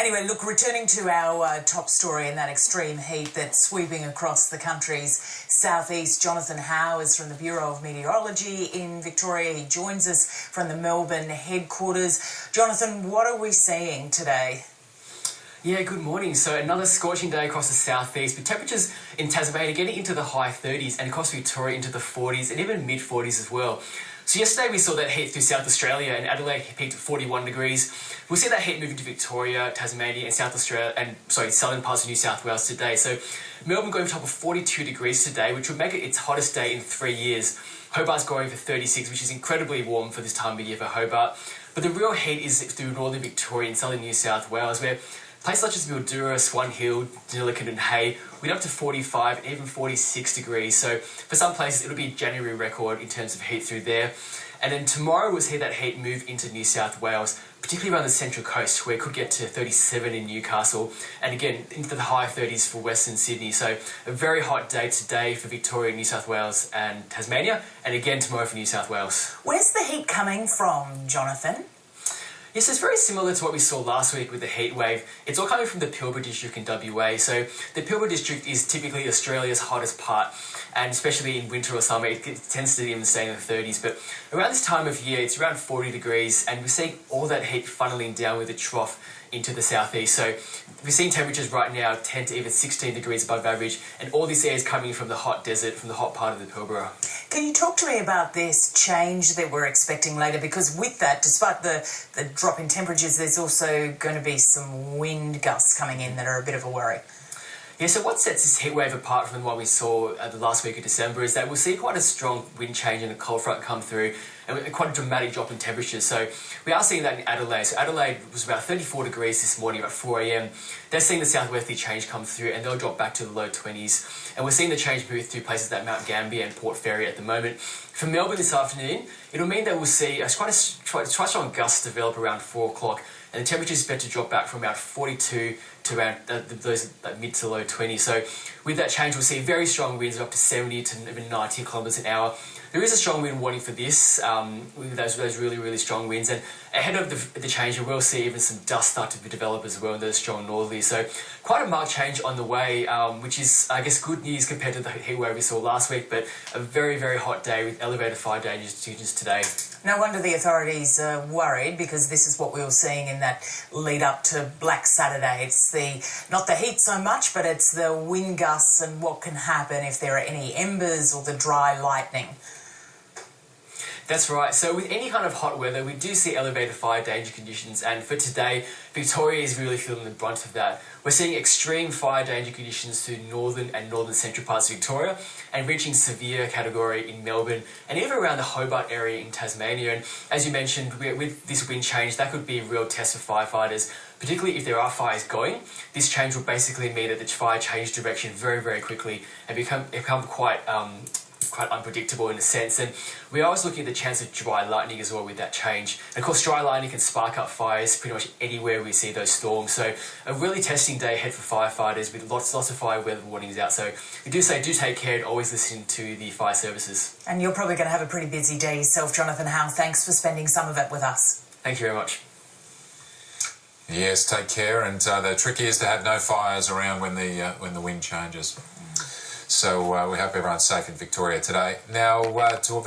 Anyway, look, returning to our top story and that extreme heat that's sweeping across the country's southeast, Jonathan Howe is from the Bureau of Meteorology in Victoria. He joins us from the Melbourne headquarters. Jonathan, what are we seeing today? Yeah, good morning. So another scorching day across the southeast, with temperatures in Tasmania getting into the high 30s and across Victoria into the 40s and even mid 40s as well. So yesterday we saw that heat through South Australia, and Adelaide peaked at 41 degrees. We'll see that heat moving to Victoria, Tasmania and southern parts of New South Wales today. So Melbourne going for top of 42 degrees today, which would make it its hottest day in 3 years. Hobart's going for 36, which is incredibly warm for this time of year for Hobart. But the real heat is through northern Victoria and southern New South Wales, where places such as Mildura, Swan Hill, Deniliquin and Hay, we're up to 45 and even 46 degrees. So for some places, it'll be a January record in terms of heat through there. And then tomorrow we'll see that heat move into New South Wales, particularly around the Central Coast, where it could get to 37 in Newcastle, and again into the high 30s for Western Sydney. So a very hot day today for Victoria, New South Wales and Tasmania, and again tomorrow for New South Wales. Where's the heat coming from, Jonathan? Yes, it's very similar to what we saw last week with the heat wave. It's all coming from the Pilbara district in WA. So the Pilbara district is typically Australia's hottest part, and especially in winter or summer, it tends to even stay in the 30s. But around this time of year, it's around 40 degrees, and we're seeing all that heat funneling down with a trough into the southeast. So we're seeing temperatures right now 10 to even 16 degrees above average, and all this air is coming from the hot desert, from the hot part of the Pilbara. Can you talk to me about this change that we're expecting later? Because with that, despite the drop in temperatures, there's also going to be some wind gusts coming in that are a bit of a worry. Yeah, so what sets this heat wave apart from what we saw the last week of December is that we'll see quite a strong wind change and a cold front come through, and quite a dramatic drop in temperatures. So we are seeing that in Adelaide. So Adelaide was about 34 degrees this morning, about 4 a.m. They're seeing the southwesterly change come through, and they'll drop back to the low 20s. And we're seeing the change move through places like Mount Gambier and Port Fairy at the moment. For Melbourne this afternoon, it'll mean that we'll see quite strong gusts develop around 4 o'clock, and the temperature is expected to drop back from about 42 to around those mid to low 20s. So with that change, we'll see very strong winds of up to 70 to even 90 kilometres an hour. There is a strong wind warning for this, with those really, really strong winds. And ahead of the change, we will see even some dust start to develop as well in those strong northerlies. So quite a marked change on the way, which is, I guess, good news compared to the heat wave we saw last week, but a very, very hot day with elevated fire dangers today. No wonder the authorities are worried, because this is what we were seeing in that lead up to Black Saturday. It's not the heat so much, but it's the wind gusts and what can happen if there are any embers or the dry lightning. That's right. So with any kind of hot weather, we do see elevated fire danger conditions, and for today, Victoria is really feeling the brunt of that. We're seeing extreme fire danger conditions through northern and northern central parts of Victoria, and reaching severe category in Melbourne and even around the Hobart area in Tasmania. And as you mentioned, with this wind change, that could be a real test for firefighters, particularly if there are fires going. This change will basically mean that the fire change direction very, very quickly and become quite unpredictable in a sense. And we're always looking at the chance of dry lightning as well with that change. And of course, dry lightning can spark up fires pretty much anywhere we see those storms. So a really testing day ahead for firefighters, with lots of fire weather warnings out. So we do take care and always listen to the fire services. And you're probably going to have a pretty busy day yourself, Jonathan Howe. Thanks for spending some of it with us. Thank you very much. Yes, take care. And the trick is to have no fires around when the wind changes. So we hope everyone's safe in Victoria today. Now to a very